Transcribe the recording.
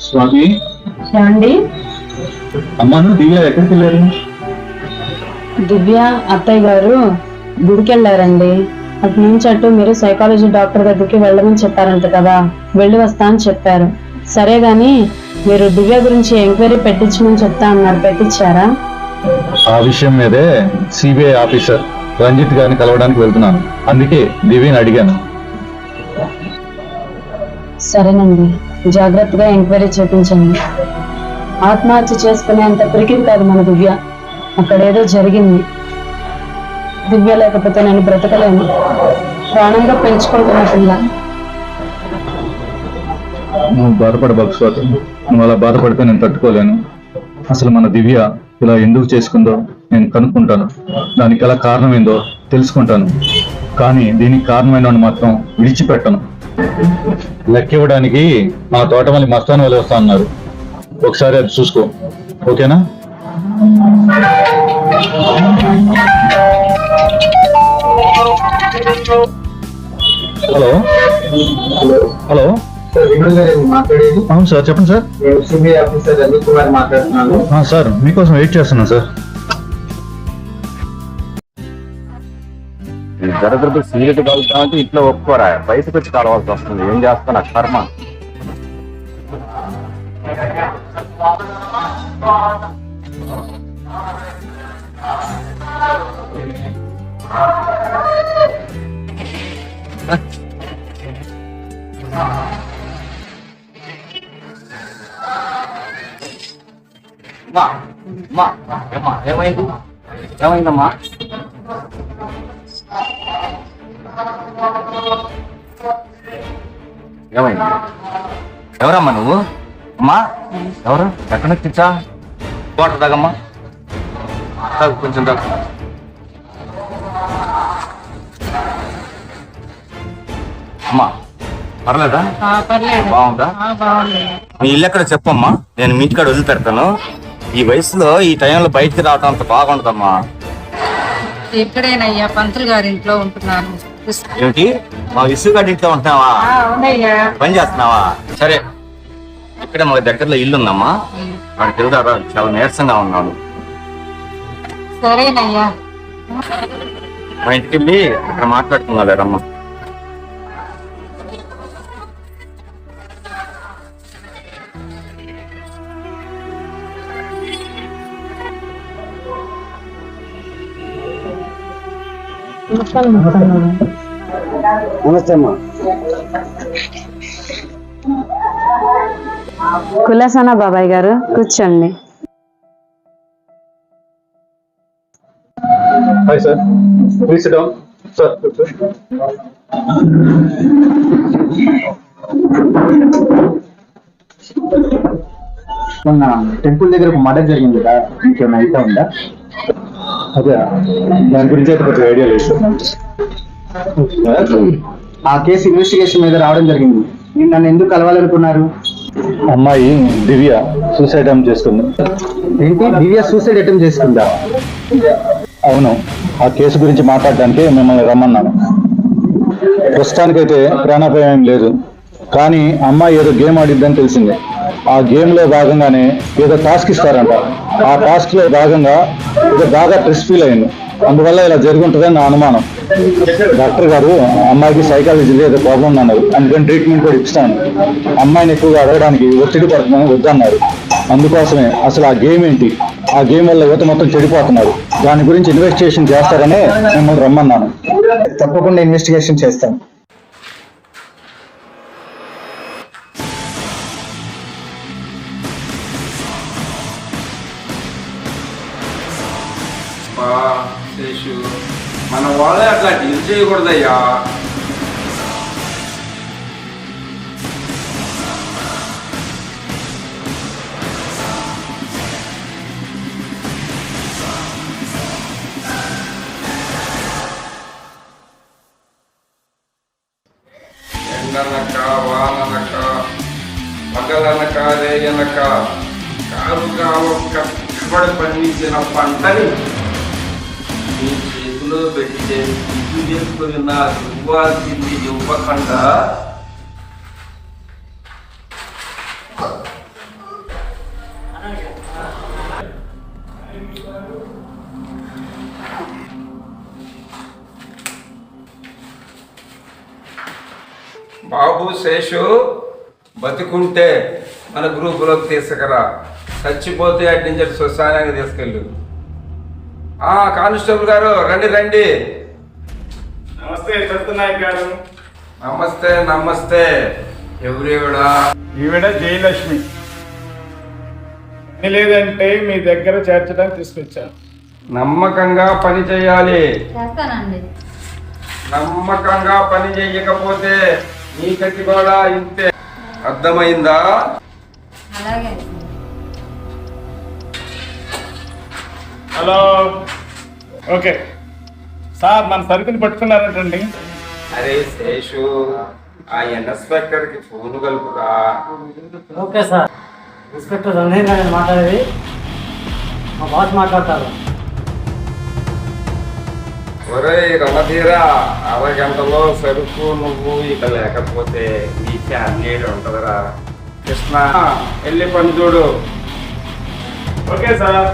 స్వామి. ఏమండి? అమ్మాను దివ్య ఎక్కడికి వెళ్ళారు? దివ్య అత్తయ్య గారు గుడికి వెళ్ళారండి. అటు నుంచి అటు మీరు సైకాలజీ డాక్టర్ దగ్గరికి వెళ్ళమని చెప్పారంట కదా, వెళ్ళి వస్తా అని చెప్పారు. సరే గాని మీరు దివ్య గురించి ఎంక్వైరీ పెట్టించమని చెప్తా అన్నారు, పెట్టించారా? ఆ విషయం మీదే సిబిఐ ఆఫీసర్ రంజిత్ గారిని కలవడానికి వెళ్తున్నాను, అందుకే దివ్యని అడిగాను. సరేనండి, జాగ్రత్తగా ఎంక్వైరీ చేపించండి. ఆత్మహత్య చేసుకునేంత పిరికింది కాదు మన దివ్య. అక్కడేదో జరిగింది. దివ్య లేకపోతే నేను బ్రతకలేను. ప్రాణంగా పెంచుకుంటున్న పిల్ల. నువ్వు బాధపడ భక్స్వాతి, నువ్వు అలా బాధపడితే నేను తట్టుకోలేను. అసలు మన దివ్య ఇలా ఎందుకు చేసుకుందో నేను కనుక్కుంటాను, దానికి గల కారణం ఏందో తెలుసుకుంటాను. కానీ దీనికి కారణమైన వాడిని మాత్రం విడిచిపెట్టను. లెక్క ఇవ్వడానికి మా తోటమల్లి మస్తాన్ వాళ్ళు వస్తా అన్నారు, ఒకసారి అది చూసుకో, ఓకేనా? హలో హలో మాట్లాడేది? అవును సార్, చెప్పండి sir. CBI officer Ranjit Kumar మాట్లాడుతున్నాను. సార్, మీకోసం వెయిట్ చేస్తున్నాను సార్. దరిద్రపు సిగరెట్ కలుగుతామంటే ఇంట్లో ఒప్పుకోరా, బయటకు వచ్చి కలవాల్సి వస్తుంది. ఏం చేస్తాను కర్మ. ఏమైంది? ఏమైందమ్మా? ఏమైంది? ఎవరమ్మా నువ్వు? అమ్మా ఎవరు? ఎక్కడ తెచ్చా? వాటర్ తాగమ్మా, తాగు, కొంచెం తాగు. అమ్మా పర్లేదా? బాగుందా? మీ ఇల్లు ఎక్కడ చెప్పమ్మా, నేను మీ ఇంటికాడ వదిలిపెడతాను. ఈ వయసులో ఈ టైంలో బయటికి రావటం అంత బాగుంటుందమ్మా. ఎక్కడేనయ్యా, పంతులు గారి ఇంట్లో ఉంటున్నాను. ఏమిటి, మా విసుగాడి ఇంట్లో ఉంటున్నావా? పని చేస్తున్నావా? సరే, ఇక్కడ మా దగ్గరలో ఇల్లు ఉందమ్మా, వాడికి వెళ్తారా? చాలా నీరసంగా ఉన్నాను. సరేనయ్యా. మా ఇంటికి వెళ్ళి ఇక్కడ మాట్లాడుకున్నారమ్మా. నమస్తే అమ్మా. కులాసానా బాబాయ్ గారు, కూర్చోండి. Hi sir, please SIT down. Sir మొన్న టెంపుల్ దగ్గర ఒక మర్డర్ జరిగింది కదా, ఇంకేమైనా అయితే ఉందా? అదే, దాని గురించి అయితే కొంచెం ఐడియా లేదు. ఆ కేసు ఇన్వెస్టిగేషన్ మీద రావడం జరిగింది. మీరు నన్ను ఎందుకు కలవాలనుకున్నారు? అమ్మాయి దివ్య సూసైడ్ అటెంప్ట్ చేసుకుంది. ఏంటి, దివ్య సూసైడ్ అటెంప్ట్ చేసుకుందా? అవును, ఆ కేసు గురించి మాట్లాడడానికి మిమ్మల్ని రమ్మన్నాను. ప్రస్తుతానికైతే ప్రాణాపాయం ఏం లేదు, కానీ అమ్మాయి ఏదో గేమ్ ఆడిద్దని తెలిసింది. ఆ గేమ్ లో భాగంగానే ఏదో టాస్క్ ఇస్తారంట. ఆ టాస్క్ లో భాగంగా ఏదో బాగా స్ట్రెస్ ఫీల్ అయింది, అందువల్ల ఇలా జరుగుంటుందని నా అనుమానం. డాక్టర్ గారు అమ్మాయికి సైకాలజీలో ఏదో ప్రాబ్లం అన్నారు, అందుకని ట్రీట్మెంట్ కూడా ఇస్తాను. అమ్మాయిని ఎక్కువగా అడగడానికి ఒత్తిడి పడుతుందని వద్దన్నారు. అందుకోసమే అసలు ఆ గేమ్ ఏంటి, ఆ గేమ్ వల్ల యువత మొత్తం చెడిపోతున్నారు, దాని గురించి ఇన్వెస్టిగేషన్ చేస్తారనే మిమ్మల్ని రమ్మన్నాను. తప్పకుండా ఇన్వెస్టిగేషన్ చేస్తాను. మన వాళ్ళే అట్లా డీల్ చేయకూడదయ్యా. ఎండనక వాననక పగలనక రేగనక కాలుగా కష్టపడి పండించిన పంటని మీ చేతిలో పెడితే ఇల్లు చేసుకుని నాకు ఇవ్వాల్సింది ఇవ్వకుండా శేషు బతికుంటే మన గ్రూపులోకి తీసుకురా, చచ్చిపోతే అటు నుంచి అటు శ్మశానానికి తీసుకెళ్ళు. కానిస్టేబుల్ గారు రండి రండి. నమస్తే సత్యనాయక్ గారు. నమస్తే నమస్తే. ఎవరేవిడా? ఈవిడ జయలక్ష్మి. పని లేదంటే మీ దగ్గర చేర్చడానికి తీసుకొచ్చాను. నమ్మకంగా పని చేయాలి. చేస్తానండి. నమ్మకంగా పని చేయకపోతే నీ గతి కూడా ఇంతే. అర్థమైందా? అలాగే. హలో. ఓకే సార్, మన సరుకుని పట్టుకున్నారంటండి. అరే శేషు, ఆ ఇన్స్పెక్టర్ కి ఫోన్ కలుపురా. Okay sir. Inspector Rangaiah garu మాట్లాడేది, మా బాస్ మాట్లాడతారు. ఒరే రమధీరా, అరగంటలో సరుకు నువ్వు ఇక లేకపోతే నీ ఫ్యామిలీ ఉంటదిరా. కృష్ణ వెళ్ళి పని చూడు. Okay sir.